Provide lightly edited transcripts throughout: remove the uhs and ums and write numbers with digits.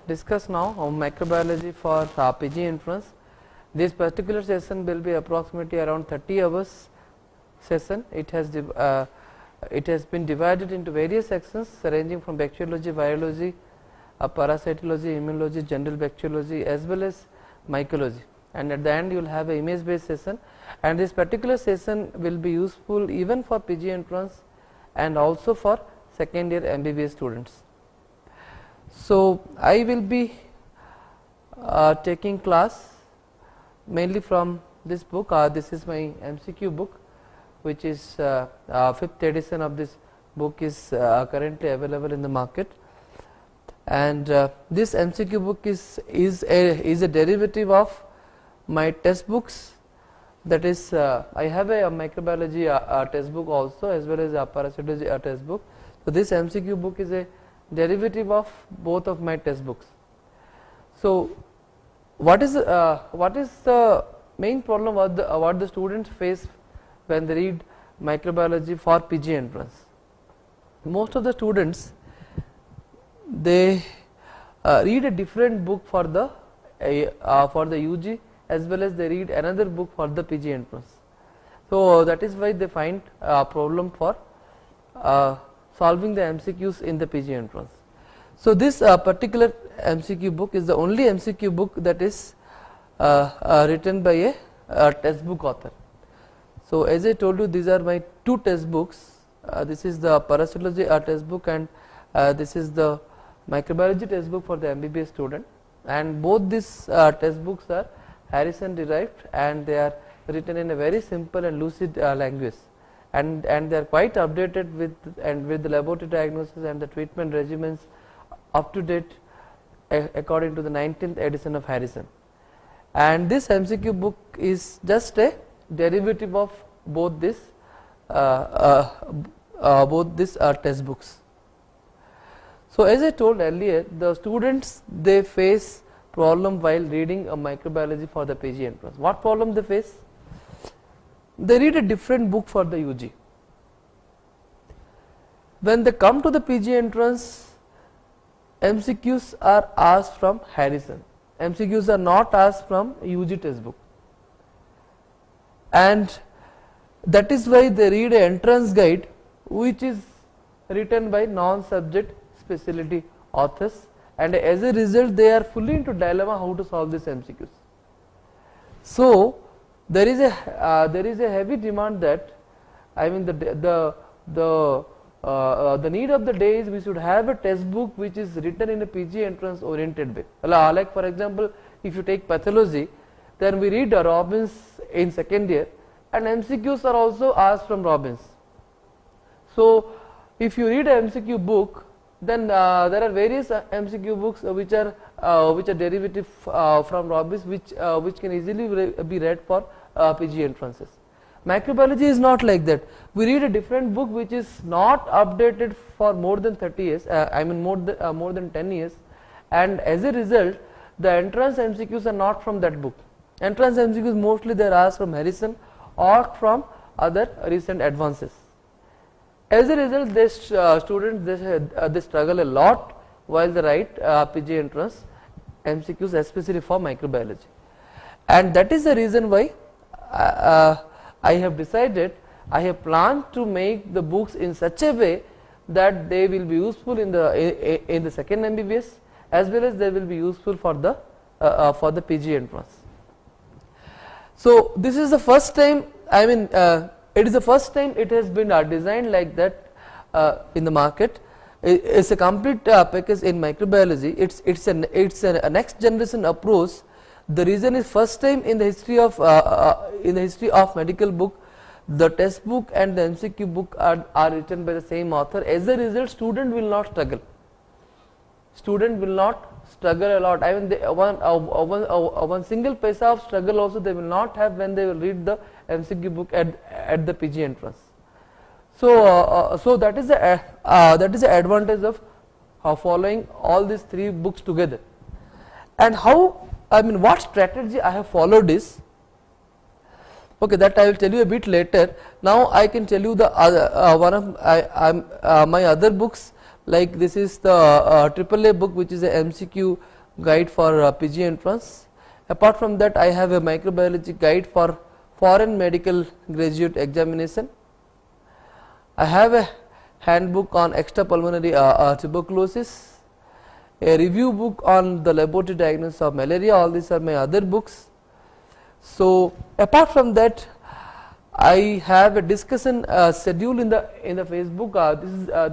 discuss now on microbiology for PG entrance. This particular session will be approximately around 30 hours session. It has been divided into various sections ranging from bacteriology, virology, parasitology, immunology, general bacteriology as well as mycology, and at the end you will have an image based session, and this particular session will be useful even for PG entrance and also for second year MBBS students. So, I will be taking class mainly from this book. This is my MCQ book, which is 5th edition of this book is currently available in the market, and this MCQ book is a derivative of my test books. That is, I have a microbiology test book also as well as a parasitology test book. So, this MCQ book is a derivative of both of my test books. So, what is the main problem what the students face when they read microbiology for PG entrance? Most of the students, they read a different book for the UG as well as they read another book for the PG entrance. So, that is why they find a problem for solving the MCQs in the PG entrance. So, this particular MCQ book is the only MCQ book that is written by a test book author. So, as I told you, these are my two test books. This is the parasitology test book and this is the microbiology test book for the MBBS student, and both these test books are Harrison derived and they are written in a very simple and lucid language, and they are quite updated with the laboratory diagnosis and the treatment regimens up to date according to the 19th edition of Harrison. And this MCQ book is just a derivative of both these test books. So, as I told earlier, the students, they face problem while reading a microbiology for the PG entrance. What problem they face? They read a different book for the UG. When they come to the PG entrance, MCQs are asked from Harrison. MCQs are not asked from UG test book, and that is why they read an entrance guide which is written by non-subject specialty authors, and as a result they are fully into dilemma how to solve these MCQs. So, there is a heavy demand that, I mean, the need of the day is we should have a test book which is written in a PG entrance oriented way. Like for example, if you take pathology, then we read Robbins in second year and MCQs are also asked from Robbins. So, if you read a MCQ book, then there are various MCQ books which are derivative from Robbins, which can easily be read for PG entrances. Microbiology is not like that. We read a different book which is not updated for more than 30 years, I mean more than 10 years, and as a result the entrance MCQs are not from that book. Entrance MCQs mostly they are asked from Harrison or from other recent advances. As a result, students they struggle a lot while they write PG entrance MCQs, especially for microbiology, and that is the reason why I have decided, I have planned to make the books in such a way that they will be useful in the second MBBS as well as they will be useful for the PG entrance. So, this is the first time, I mean it is the first time it has been designed like that in the market. It is a complete package in microbiology. It's a next generation approach. The reason is first time in the history of medical book, the test book and the MCQ book are written by the same author. As a result, student will not struggle. Student will not struggle a lot. I mean, one single paisa of struggle also they will not have when they will read the MCQ book at the PG entrance. So, so that is the advantage of following all these three books together. And how, I mean, what strategy I have followed is, okay, that I will tell you a bit later. Now I can tell you the other one of my other books, like this is the AAA book, which is a MCQ guide for PG entrance. Apart from that, I have a microbiology guide for foreign medical graduate examination. I have a handbook on extrapulmonary tuberculosis, a review book on the laboratory diagnosis of malaria. All these are my other books. So apart from that, I have a discussion schedule in the Facebook.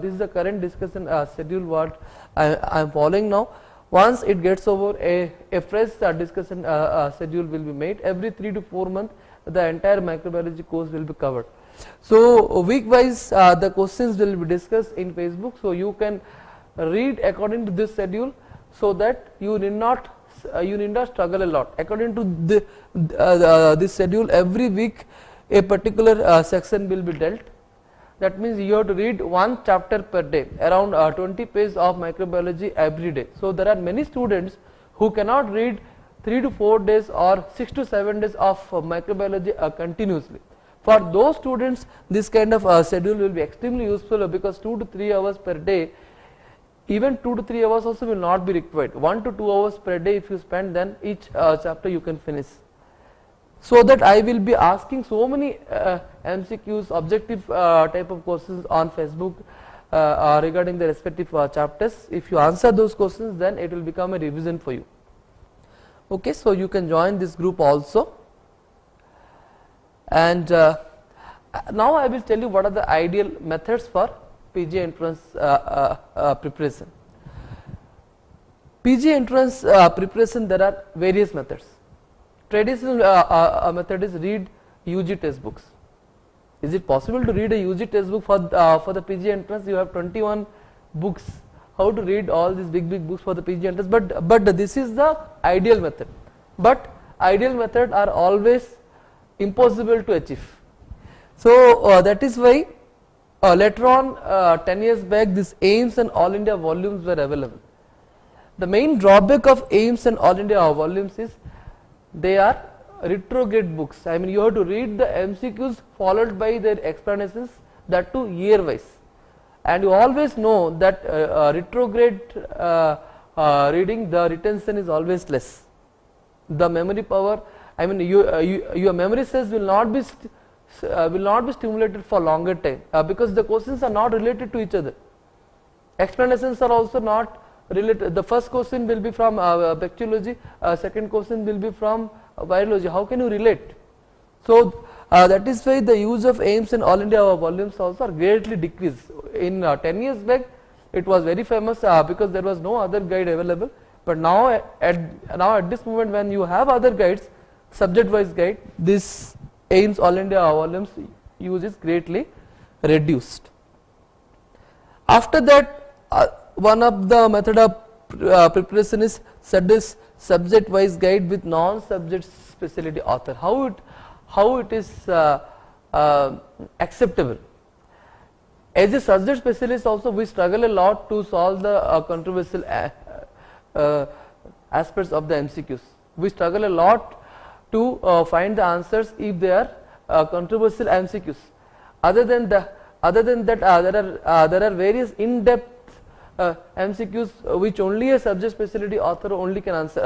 This is the current discussion schedule what I am following now. Once it gets over, a fresh discussion schedule will be made. Every 3 to 4 months, the entire microbiology course will be covered. So week wise, the questions will be discussed in Facebook. So you can read according to this schedule, so that you need not struggle a lot. According to this schedule, every week a particular section will be dealt. That means you have to read one chapter per day, around 20 pages of microbiology every day. So there are many students who cannot read 3 to 4 days or 6 to 7 days of microbiology continuously. For those students, this kind of schedule will be extremely useful, because 2 to 3 hours per day, even 2 to 3 hours also will not be required. 1 to 2 hours per day if you spend, then each chapter you can finish. So that I will be asking so many MCQs, objective type of questions on Facebook regarding the respective chapters. If you answer those questions, then it will become a revision for you. Okay, so you can join this group also. And now I will tell you what are the ideal methods for PG entrance preparation. PG entrance preparation, there are various methods. Traditional method is read UG textbooks. Is it possible to read a UG textbook for the PG entrance? You have 21 books. How to read all these big books for the PG entrance? But this is the ideal method. But ideal methods are always impossible to achieve. So that is why later on, 10 years back, this AIIMS and All India volumes were available. The main drawback of AIIMS and All India volumes is they are retrograde books. I mean, you have to read the MCQs followed by their explanations, that too year wise. And you always know that retrograde reading, the retention is always less. The memory power, I mean, your memory cells will not be stimulated for longer time, because the questions are not related to each other. Explanations are also not related. The first question will be from bacteriology, second question will be from virology. How can you relate? So that is why the use of AIIMS and All India volumes also are greatly decreased. In 10 years back, it was very famous because there was no other guide available. But now at this moment, when you have other guides, subject wise guide, this AIIMS All India volumes use is greatly reduced. After that, one of the method of preparation is subject wise guide with non-subject specialty author. How it is acceptable. As a subject specialist also, we struggle a lot to solve the controversial aspects of the MCQs. We struggle a lot to find the answers if they are controversial MCQs. Other than that, there are various in-depth MCQs which only a subject specialty author only can answer.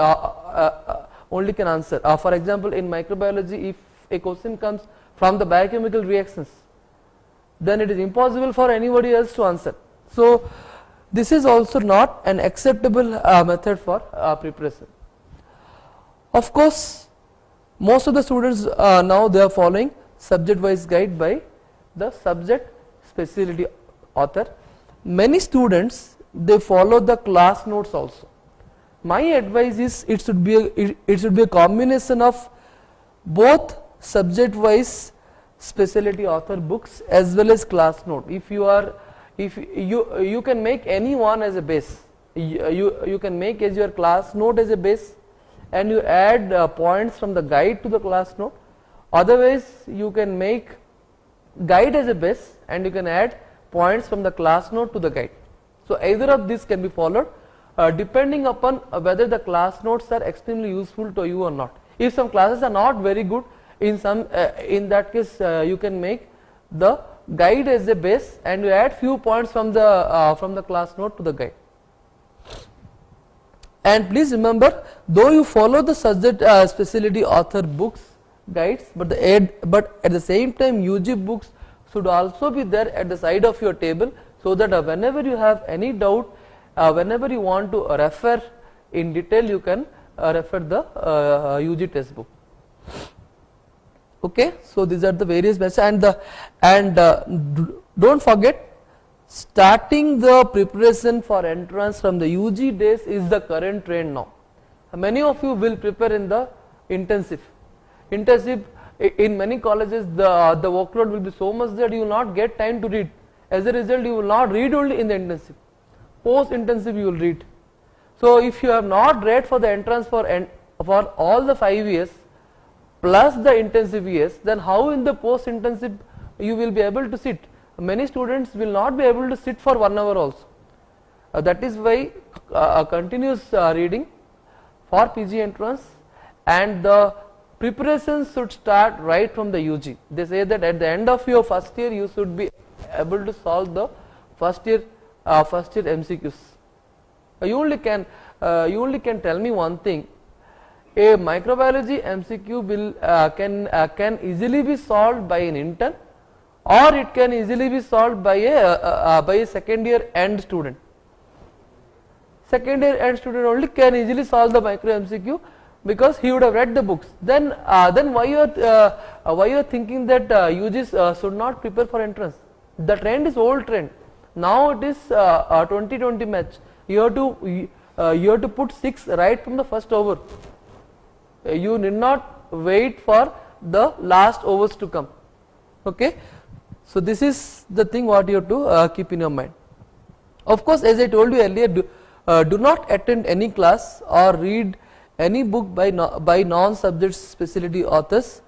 For example, in microbiology, if a question comes from the biochemical reactions, then it is impossible for anybody else to answer. So this is also not an acceptable method for preparation. Of course, most of the students now they are following subject wise guide by the subject specialty author. Many students, they follow the class notes also. My advice is it should be a combination of both subject wise specialty author books as well as class note. If you can make any one as a base, you can make as your class note as a base, and you add points from the guide to the class note. Otherwise, you can make guide as a base and you can add points from the class note to the guide. So either of these can be followed depending upon whether the class notes are extremely useful to you or not. If some classes are not very good, in that case you can make the guide as a base and you add few points from the class note to the guide. And please remember, though you follow the subject specialty author books, guides, but at the same time UG books should also be there at the side of your table, so that whenever you have any doubt, whenever you want to refer in detail, you can refer the UG textbook. Okay, so these are the various methods, and don't forget, starting the preparation for entrance from the UG days is the current trend now. Many of you will prepare in the intensive. In many colleges, the workload will be so much that you will not get time to read. As a result, you will not read only in the intensive. Post intensive you will read. So if you have not read for the entrance for all the 5 years plus the intensive years, then how in the post intensive you will be able to sit? Many students will not be able to sit for 1 hour also. That is why continuous reading for PG entrance, and the preparations should start right from the UG. They say that at the end of your first year you should be able to solve the first year MCQs. You only can tell me one thing. A microbiology MCQ will can easily be solved by an intern, or it can easily be solved by a second year end student. Second year end student only can easily solve the micro MCQ, because he would have read the books. Then why you are thinking that UGs should not prepare for entrance? The trend is old trend. Now it is 2020 match. You have to put 6 right from the first over. You need not wait for the last overs to come. Okay. So this is the thing what you have to keep in your mind. Of course, as I told you earlier, do not attend any class or read any book by non-subject specialty authors,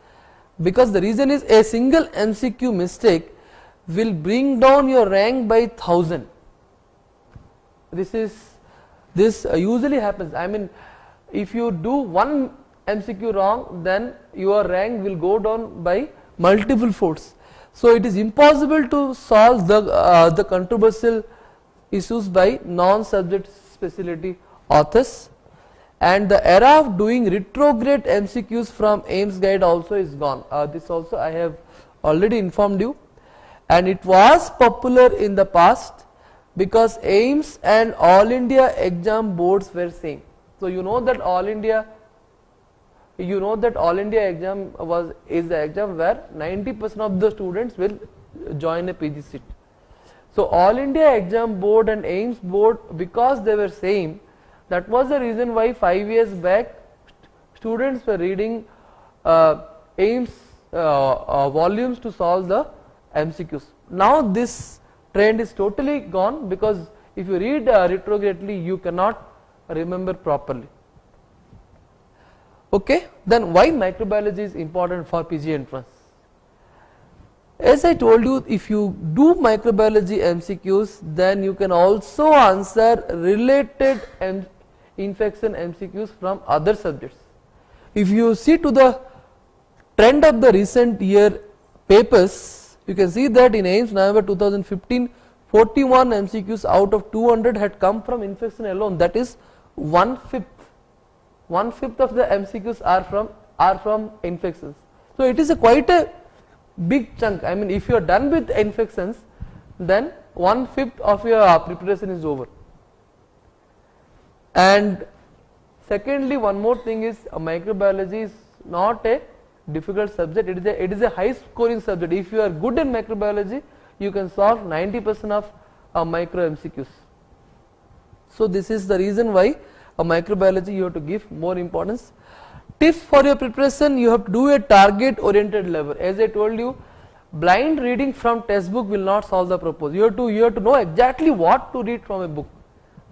because the reason is a single MCQ mistake will bring down your rank by 1000. This usually happens. I mean, if you do one MCQ wrong, then your rank will go down by multiple folds. So it is impossible to solve the controversial issues by non-subject specialty authors, and the era of doing retrograde MCQs from AIMS guide also is gone. This also I have already informed you, and it was popular in the past because AIMS and All India exam boards were same. So you know that All India exam is the exam where 90% of the students will join a PG seat. So All India exam board and AIMS board, because they were same, that was the reason why 5 years back students were reading AIMS volumes to solve the MCQs. Now this trend is totally gone, because if you read retrogradely you cannot remember properly. Okay, then why microbiology is important for PG entrance? As I told you, if you do microbiology MCQs, then you can also answer related infection MCQs from other subjects. If you see to the trend of the recent year papers, you can see that in AIMS November 2015, 41 MCQs out of 200 had come from infection alone. That is 1/5. 1/5 of the MCQs are from infections. So it is quite a big chunk. I mean, if you are done with infections, then 1/5 of your preparation is over. And secondly, one more thing is microbiology is not a difficult subject. It is a high scoring subject. If you are good in microbiology, you can solve 90% of micro MCQs. So this is the reason why microbiology you have to give more importance. Tips for your preparation: you have to do a target oriented level. As I told you, blind reading from textbook will not solve the purpose. You have to know exactly what to read from a book.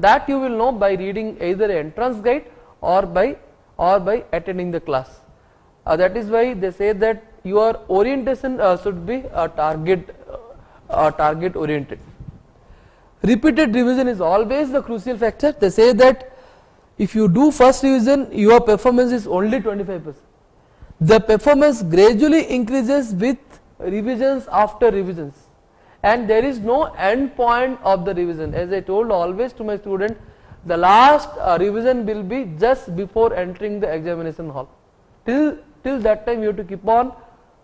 That you will know by reading either an entrance guide or by attending the class. That is why they say that your orientation should be target oriented. Repeated revision is always the crucial factor. They say that if you do first revision, your performance is only 25%. The performance gradually increases with revisions after revisions, and there is no end point of the revision. As I told always to my student, the last revision will be just before entering the examination hall. Till that time you have to keep on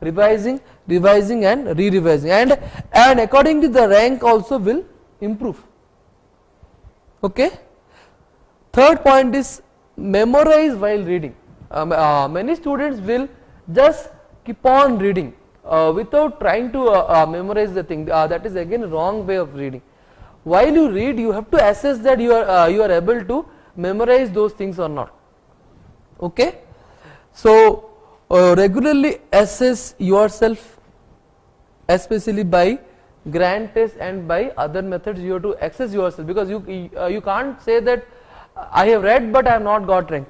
revising and re-revising, and accordingly the rank also will improve. Okay. Third point is memorize while reading. Many students will just keep on reading without trying to memorize the thing. That is again wrong way of reading. While you read, you have to assess that you are able to memorize those things or not. Okay. So regularly assess yourself, especially by grand test and by other methods. You have to assess yourself, because you can't say that I have read but I have not got rank.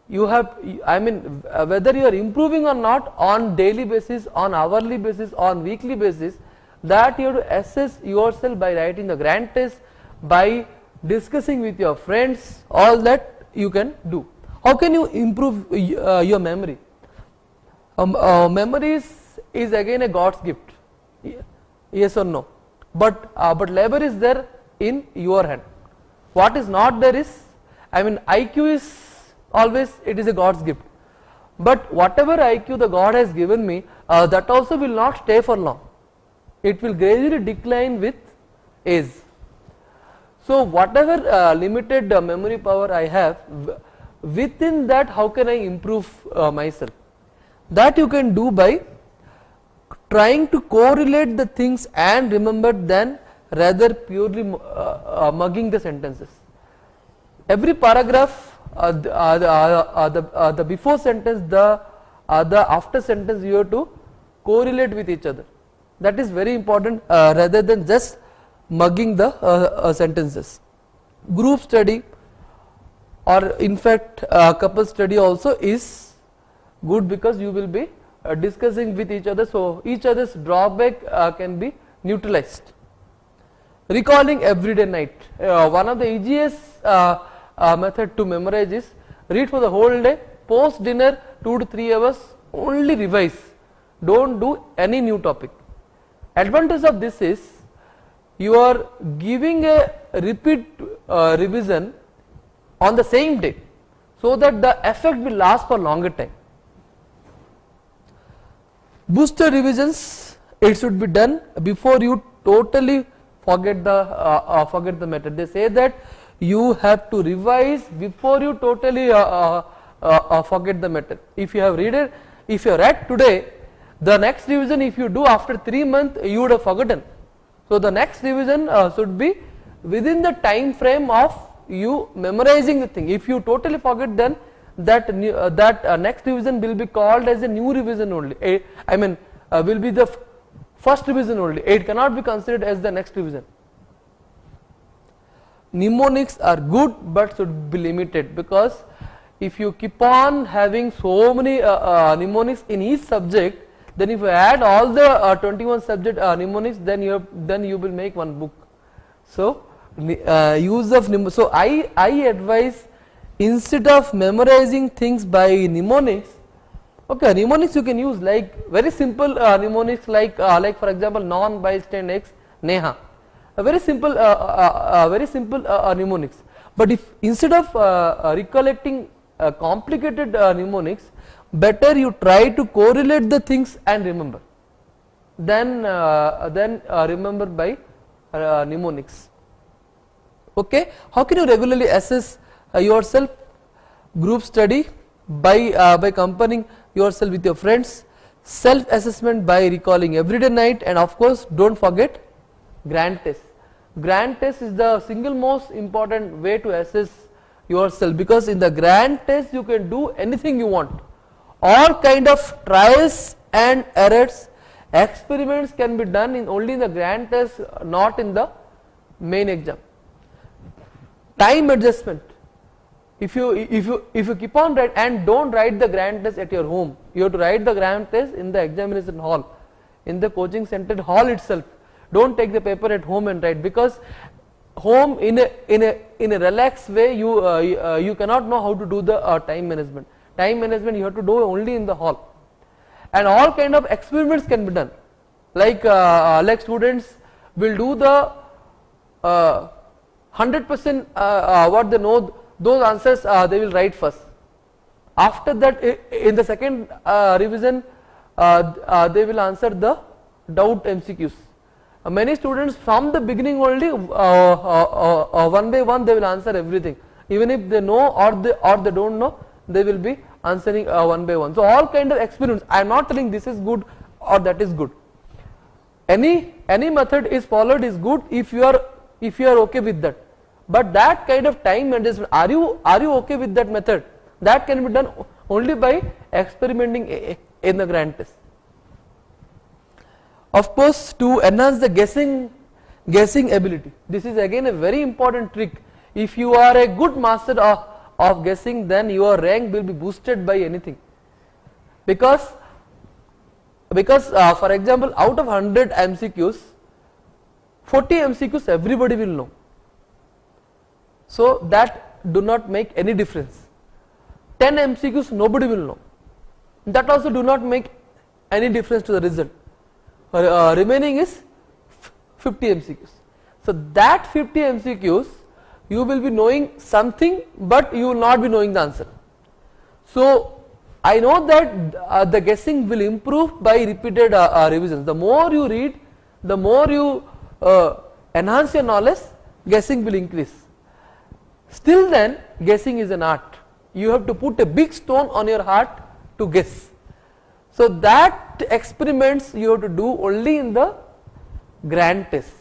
You have, I mean, whether you are improving or not on daily basis, on hourly basis, on weekly basis, that you have to assess yourself by writing the grand test, by discussing with your friends. All that you can do. How can you improve your memory? Memory is again a God's gift. Yes or no? But labor is there in your hand. What is not there is, I mean, IQ is always, it is a God's gift. But whatever IQ the God has given me, that also will not stay for long. It will gradually decline with age. So whatever limited memory power I have, within that how can I improve myself? That you can do by trying to correlate the things and remember them, rather purely mugging the sentences. Every paragraph, the before sentence, the after sentence, you have to correlate with each other. That is very important, rather than just mugging the sentences. Group study, or in fact couple study also is good, because you will be discussing with each other, so each other's drawback can be neutralized. Recalling everyday night, one of the easiest method to memorize is read for the whole day, post dinner 2 to 3 hours, only revise, don't do any new topic. Advantage of this is you are giving a repeat revision on the same day, so that the effect will last for longer time. Booster revisions, it should be done before you totally forget the method. They say that you have to revise before you totally forget the method. If you have read today, the next revision if you do after 3 months, you would have forgotten. So the next revision should be within the time frame of you memorizing the thing. If you totally forget, then that next revision will be called as a new revision only. I mean, will be the first revision only. It cannot be considered as the next revision. Mnemonics are good, but should be limited, because if you keep on having so many mnemonics in each subject, then if you add all the 21 subject mnemonics, then you will make one book. So use of mnemonics. So I advise, instead of memorizing things by mnemonics, okay, mnemonics you can use like very simple mnemonics, like for example non bystand x neha, a very simple mnemonics. But if instead of recollecting complicated mnemonics, better you try to correlate the things and remember, then remember by mnemonics. Okay, how can you regularly assess yourself? Group study, by comparing yourself with your friends, self assessment by recalling everyday night, and of course don't forget grand test. Grand test is the single most important way to assess yourself, because in the grand test you can do anything you want. All kind of trials and errors, experiments can be done only in the grand test, not in the main exam. Time adjustment. If you keep on write, and don't write the grand test at your home, you have to write the grand test in the examination hall, in the coaching center hall itself. Don't take the paper at home and write, because home in a relaxed way you cannot know how to do the time management. Time management you have to do only in the hall. And all kind of experiments can be done, like students will do the 100% what they know, those answers they will write first. After that, in the second revision, they will answer the doubt MCQs. Many students from the beginning only one by one they will answer everything, even if they know or they don't know, they will be answering one by one. So all kind of experiments. I am not telling this is good or that is good. Any method is followed is good if you are okay with that. But that kind of time management, are you okay with that method? That can be done only by experimenting in the grand test. Of course, to enhance the guessing ability, this is again a very important trick. If you are a good master of guessing, then your rank will be boosted by anything. Because for example, out of 100 MCQs, 40 MCQs everybody will know. So that do not make any difference. 10 MCQs nobody will know. That also do not make any difference to the result. Remaining is 50 MCQs. So that 50 MCQs you will be knowing something, but you will not be knowing the answer. So I know that the guessing will improve by repeated revisions. The more you read, the more you enhance your knowledge, guessing will increase. Still then, guessing is an art. You have to put a big stone on your heart to guess. So that experiments you have to do only in the grand test,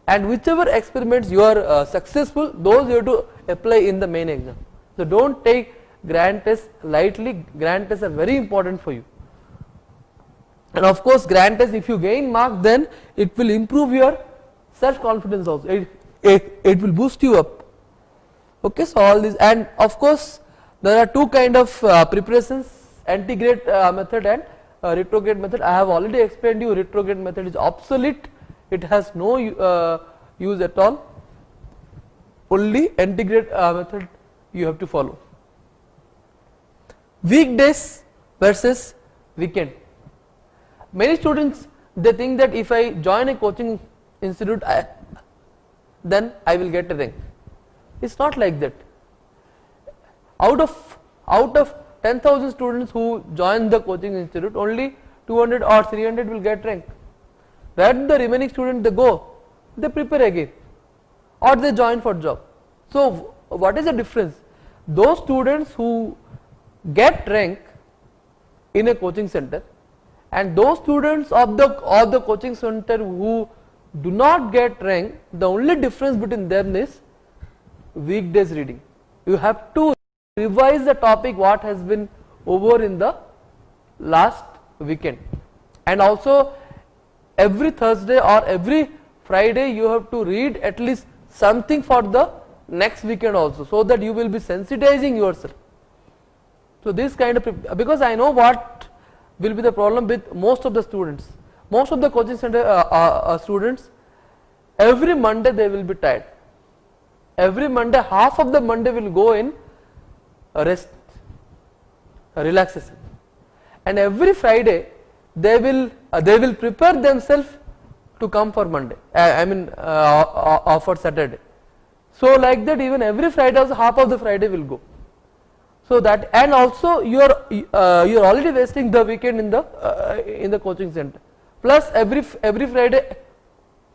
and whichever experiments you are successful, those you have to apply in the main exam. So don't take grand test lightly. Grand tests are very important for you. And of course, grand test, if you gain mark, then it will improve your self confidence also. It will boost you up. Okay, so all this, and of course there are two kind of preparations: antegrade method and retrograde method. I have already explained you retrograde method is obsolete. It has no use at all. Only antegrade method you have to follow. Weekdays versus weekend. Many students, they think that if I join a coaching institute, then I will get a rank. It's not like that. Out of 10,000 students who join the coaching institute, only 200 or 300 will get rank. Where the remaining students they go? They prepare again, or they join for job. So what is the difference? Those students who get rank in a coaching center, and those students of the coaching center who do not get rank, the only difference between them is weekdays reading. You have to revise the topic what has been over in the last weekend, and also every Thursday or every Friday you have to read at least something for the next weekend also, so that you will be sensitizing yourself. So this kind of, because I know what will be the problem with most of the students. Most of the coaching center students, every Monday they will be tired. Every Monday, half of the Monday will go in rest, relaxation, and every Friday they will prepare themselves to come for Monday. For Saturday. So like that, even every Friday also half of the Friday will go. So that, and also you are already wasting the weekend in the coaching center. Plus every Friday,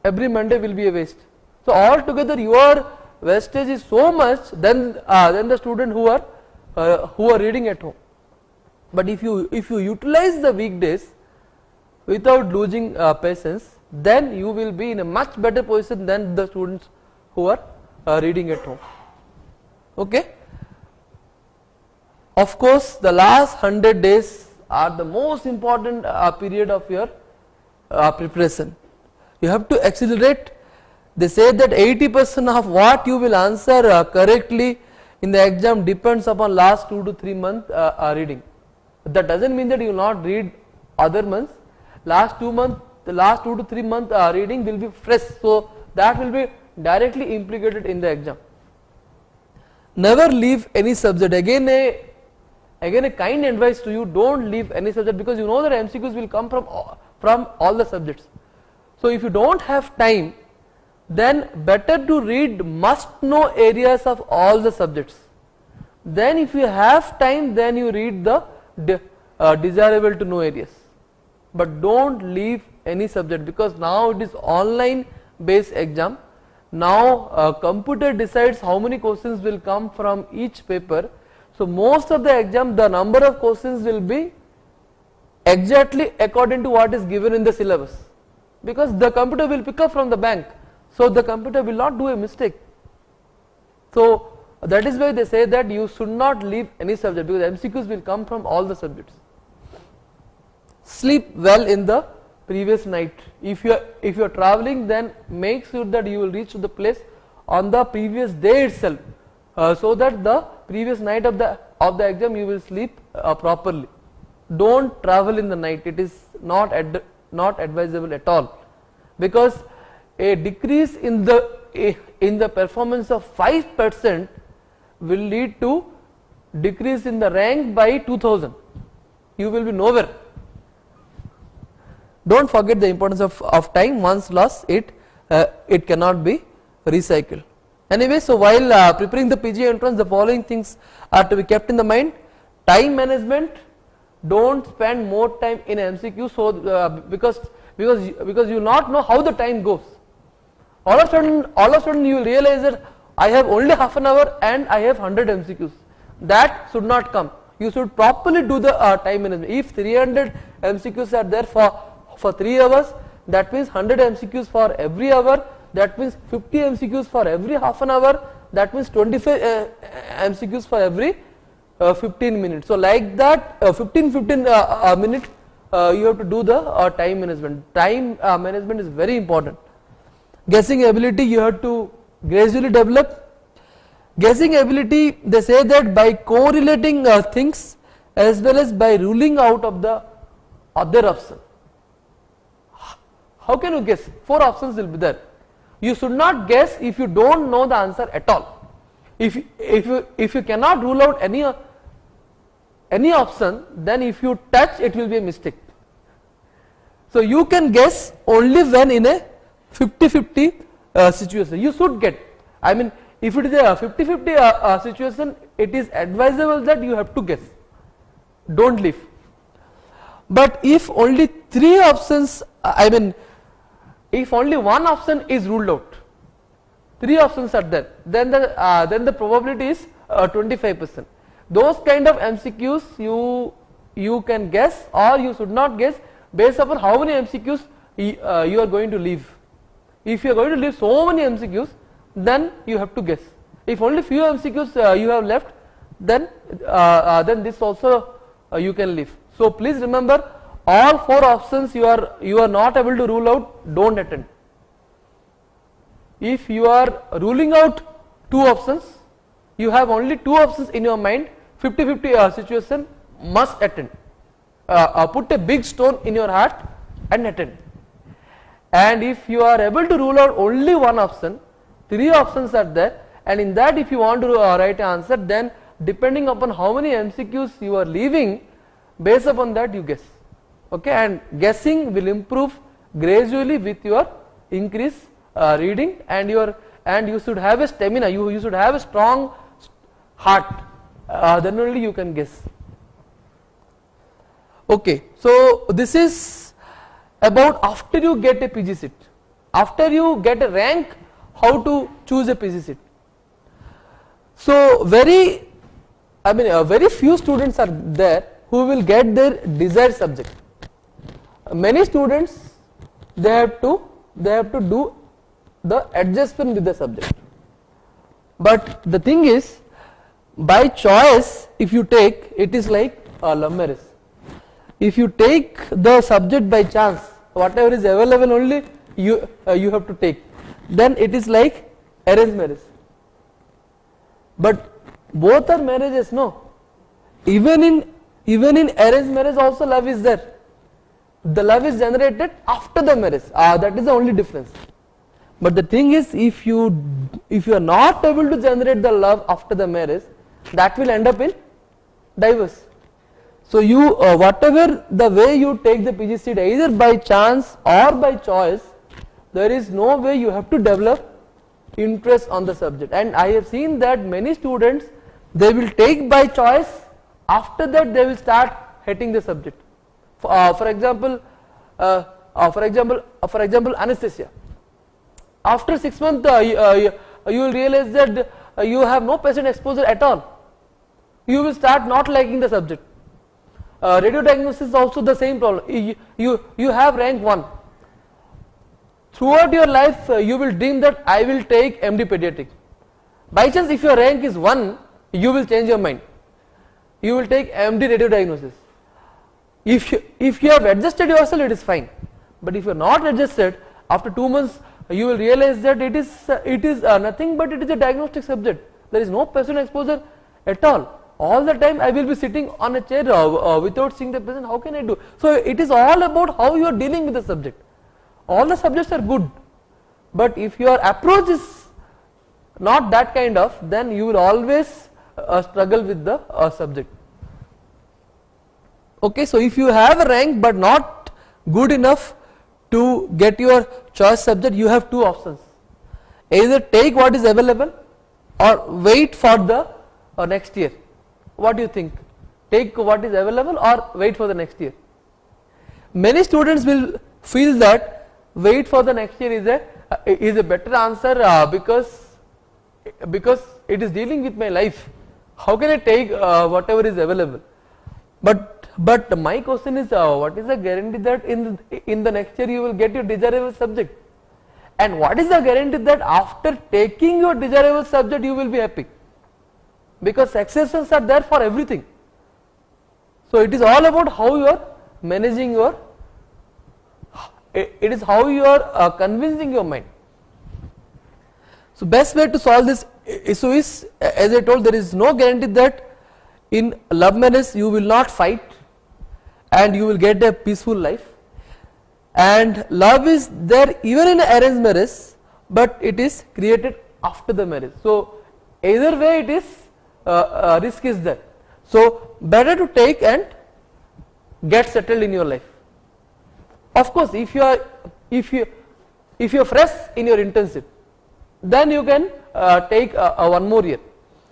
every Monday will be a waste. So altogether your wastage is so much than the student who are reading at home. But if you utilize the weekdays without losing patience, then you will be in a much better position than the students who are reading at home. Okay. Of course, the last 100 days are the most important period of your preparation. You have to accelerate. They say that 80% of what you will answer correctly in the exam depends upon last 2 to 3 months reading. That doesn't mean that you will not read other months. Last 2 to 3 months reading will be fresh, so that will be directly implicated in the exam. Never leave any subject. Again a kind advice to you: don't leave any subject, because you know that MCQs will come from all the subjects. So if you don't have time, then better to read must know areas of all the subjects. Then if you have time, then you read the desirable to know areas, but don't leave any subject, because now it is online based exam. Now computer decides how many questions will come from each paper. So most of the exam, the number of questions will be exactly according to what is given in the syllabus, because the computer will pick up from the bank, so the computer will not do a mistake. So that is why they say that you should not leave any subject, because MCQs will come from all the subjects. Sleep well in the previous night. If you are traveling, then make sure that you will reach to the place on the previous day itself, so that the previous night of the exam you will sleep properly. Don't travel in the night. It is not advisable at all, because a decrease in the performance of 5% will lead to decrease in the rank by 2000. You will be nowhere. Don't forget the importance of time. Once lost, it cannot be recycled. Anyway, so while preparing the PG entrance, the following things are to be kept in the mind. Time management. Don't spend more time in MCQ, so because you will not know how the time goes. All of a sudden you will realize that I have only half an hour and I have 100 MCQs. That should not come. You should properly do the time management. If 300 MCQs are there for 3 hours, that means 100 MCQs for every hour, that means 50 MCQs for every half an hour, that means 25 MCQs for every 15 minutes. So like that 15 minutes you have to do the time management. Time management is very important. Guessing ability you have to gradually develop. Guessing ability, they say that by correlating things as well as by ruling out of the other option. How can you guess? 4 options will be there. You should not guess if you don't know the answer at all. If you cannot rule out any option, then if you touch, it will be a mistake. So you can guess only when in a 50-50 situation. You should get. I mean, if it is a 50-50 situation, it is advisable that you have to guess. Don't leave. But if only 3 options, if only one option is ruled out, 3 options are there, then the probability is 25%. Those kind of MCQs you can guess, or you should not guess based upon how many MCQs you are going to leave. If you are going to leave so many MCQs, then you have to guess. If only few MCQs you have left, then this also you can leave. So please remember, all 4 options you are not able to rule out, don't attend. If you are ruling out 2 options, you have only 2 options in your mind, 50-50 situation, must attend. Put a big stone in your heart and attend. And if you are able to rule out only one option, 3 options are there, and in that if you want to write an answer, then depending upon how many MCQs you are leaving, based upon that you guess. Okay, and guessing will improve gradually with your increase reading, and you should have a stamina. You should have a strong heart. Then only you can guess. Okay, so this is about after you get a PG seat. After you get a rank, how to choose a PG seat. So very few students are there who will get their desired subject. Many students, they have to do the adjustment with the subject. But the thing is, by choice, if you take, it is like love marriage. If you take the subject by chance, whatever is available only you have to take, then it is like arranged marriage. But both are marriages, no? Even in arranged marriage also love is there. The love is generated after the marriage. That is the only difference. But the thing is, if you are not able to generate the love after the marriage, that will end up in divorce. So you whatever the way you take the PG seat, either by chance or by choice, there is no way you have to develop interest on the subject. And I have seen that many students, they will take by choice, after that they will start hating the subject. For example, anesthesia. After 6 months, you will realize that you have no patient exposure at all. You will start not liking the subject. Radio diagnosis is also the same problem. You have rank 1. Throughout your life, you will dream that I will take MD pediatric. By chance, if your rank is 1, you will change your mind. You will take MD radio diagnosis. If you have adjusted yourself, it is fine. But if you are not adjusted, after 2 months, you will realize that it is nothing but it is a diagnostic subject. There is no patient exposure at all. All the time I will be sitting on a chair without seeing the patient. How can I do? So it is all about how you are dealing with the subject. All the subjects are good, but if your approach is not that kind of, then you will always struggle with the subject. Okay, so if you have a rank but not good enough to get your choice subject, you have 2 options. Either take what is available or wait for the next year. What do you think? Take what is available or wait for the next year? Many students will feel that wait for the next year is a better answer because it is dealing with my life. How can I take whatever is available? But my question is, what is the guarantee that in the next year you will get your desirable subject? And what is the guarantee that after taking your desirable subject you will be happy? Because exceptions are there for everything. So it is all about how you are managing your, it is how you are convincing your mind. So best way to solve this issue is, as I told, there is no guarantee that in love marriage you will not fight and you will get a peaceful life, and love is there even in arranged marriage, but it is created after the marriage. So either way it is risk is there. So better to take and get settled in your life. Of course, if you are fresh in your internship, then you can take 1 more year.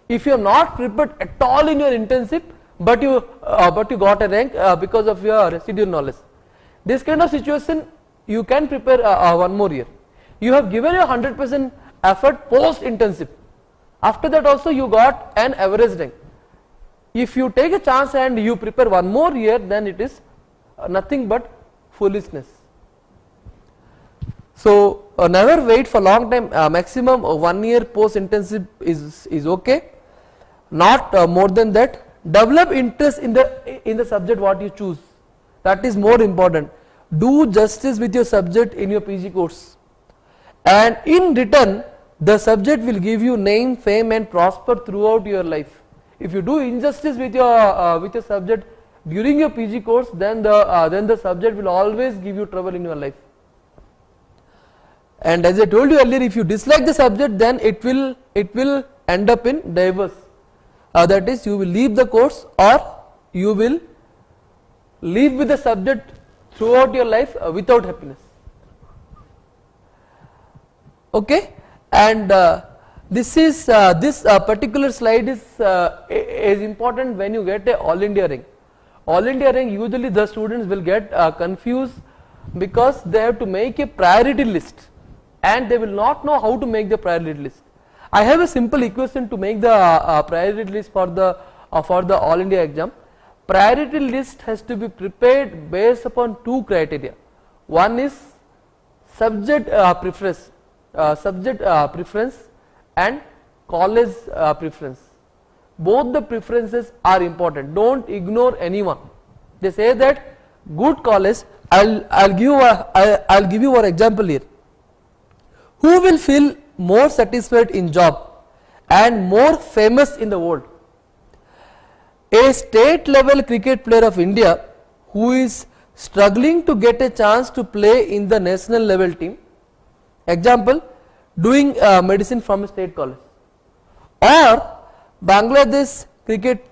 If you are not prepared at all in your internship, but you got a rank because of your residual knowledge, this kind of situation you can prepare 1 more year. You have given your 100% effort post internship. After that also you got an average rank. If you take a chance and you prepare 1 more year, then it is nothing but foolishness. So never wait for long time. Maximum 1 year post internship is okay, not more than that. Develop interest in the subject what you choose. That is more important. Do justice with your subject in your PG course, and in return the subject will give you name, fame and prosper throughout your life. If you do injustice with your subject during your PG course, then the subject will always give you trouble in your life. And as I told you earlier, if you dislike the subject, then it will end up in divorce. That is, you will leave the course or you will live with the subject throughout your life without happiness. Okay, and this particular slide is important when you get a all India rank. All India rank, usually the students will get confused because they have to make a priority list and they will not know how to make the priority list. I have a simple equation to make the priority list for the all India exam. Priority list has to be prepared based upon 2 criteria. One is subject preference and college preference. Both the preferences are important. Don't ignore anyone. They say that good college. I'll give you one example here. Who will feel more satisfied in job and more famous in the world? A state level cricket player of India who is struggling to get a chance to play in the national level team, example, doing medicine from a state college, or Bangladesh cricket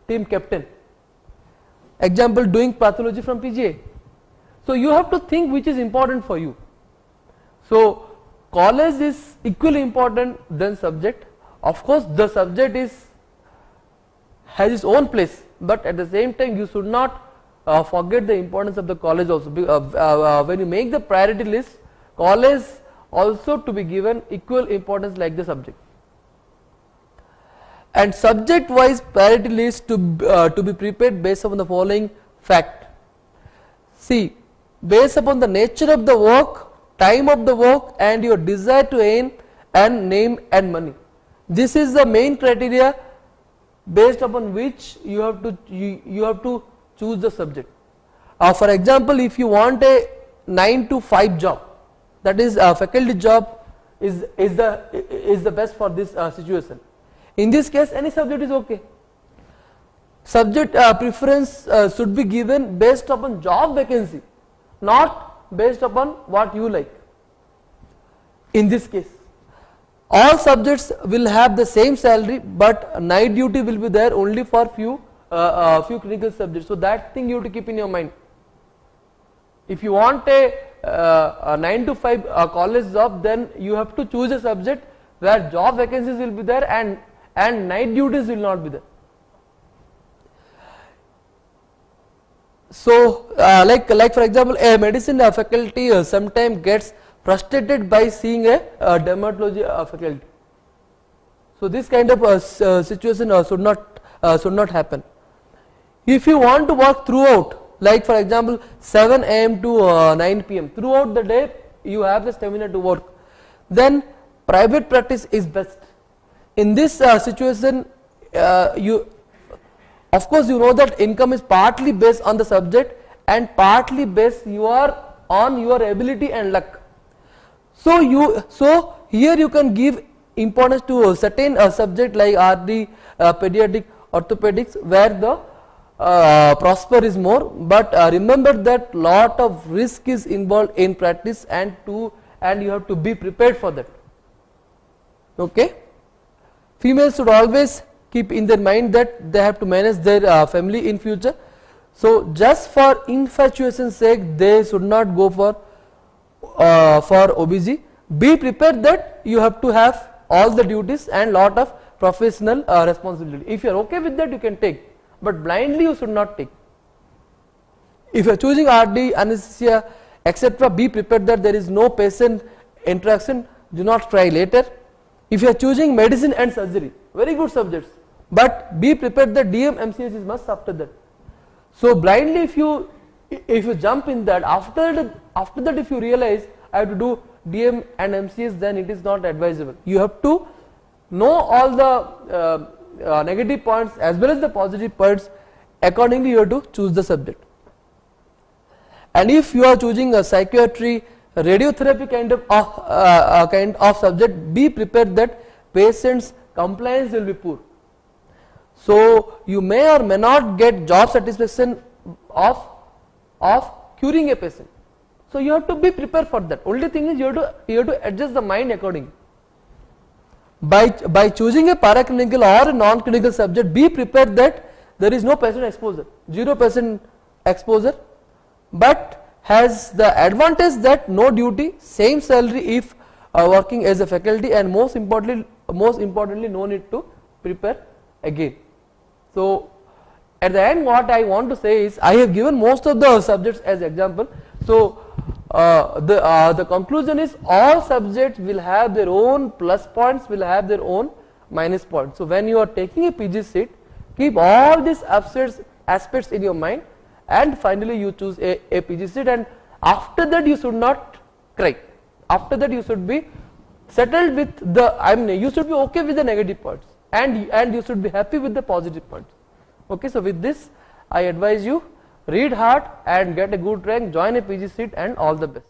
team captain, example, doing pathology from PGI. So you have to think which is important for you. So college is equally important than subject. Of course the subject has its own place, but at the same time you should not forget the importance of the college also. When you make the priority list, college also to be given equal importance like the subject. And subject wise priority list to be prepared based upon the following fact. See, based upon the nature of the work, time of the work, and your desire to earn and name and money. This is the main criteria based upon which you have to choose the subject. For example, if you want a 9 to 5 job, that is a faculty job is the best for this situation. In this case, any subject is okay. Subject preference should be given based upon job vacancy, not based upon what you like. In this case, all subjects will have the same salary, but night duty will be there only for few clinical subjects. So that thing you have to keep in your mind. If you want a 9 to 5 college job, then you have to choose a subject where job vacancies will be there and night duties will not be there. So like for example, a medicine faculty sometimes gets frustrated by seeing a dermatology faculty. So this kind of situation should not happen. If you want to work throughout, like for example 7 AM to 9 PM, throughout the day you have the stamina to work, then private practice is best. In this situation, of course you know that income is partly based on the subject and partly based on your ability and luck. So here you can give importance to a certain subject like RD, pediatric, orthopedics, where the prosper is more, but remember that lot of risk is involved in practice and you have to be prepared for that. Okay. Females should always keep in their mind that they have to manage their family in future. So just for infatuation's sake, they should not go for OBG. Be prepared that you have to have all the duties and lot of professional responsibility. If you are okay with that, you can take, but blindly you should not take. If you are choosing RD, anesthesia, etc., be prepared that there is no patient interaction. Do not try later. If you are choosing medicine and surgery, very good subjects, but be prepared that DM MCS is must after that. So blindly if you jump in that, after that if you realize I have to do DM and MCS, then it is not advisable. You have to know all the negative points as well as the positive points. Accordingly you have to choose the subject. And if you are choosing a psychiatry, radiotherapy kind of subject, be prepared that patient's compliance will be poor. So you may or may not get job satisfaction of curing a patient. So you have to be prepared for that. Only thing is you have to adjust the mind accordingly. By choosing a paraclinical or a non-clinical subject, be prepared that there is no patient exposure, 0% exposure, but has the advantage that no duty, same salary if working as a faculty, and most importantly no need to prepare again. So at the end what I want to say is, I have given most of the subjects as example. So the conclusion is, all subjects will have their own plus points, will have their own minus points. So when you are taking a PG seat, keep all these aspects in your mind, and finally you choose a PG seat, and after that you should not cry. After that you should be settled with you should be okay with the negative points, and you should be happy with the positive points. Okay, so with this I advise you, read hard and get a good rank, join a PG seat, and all the best.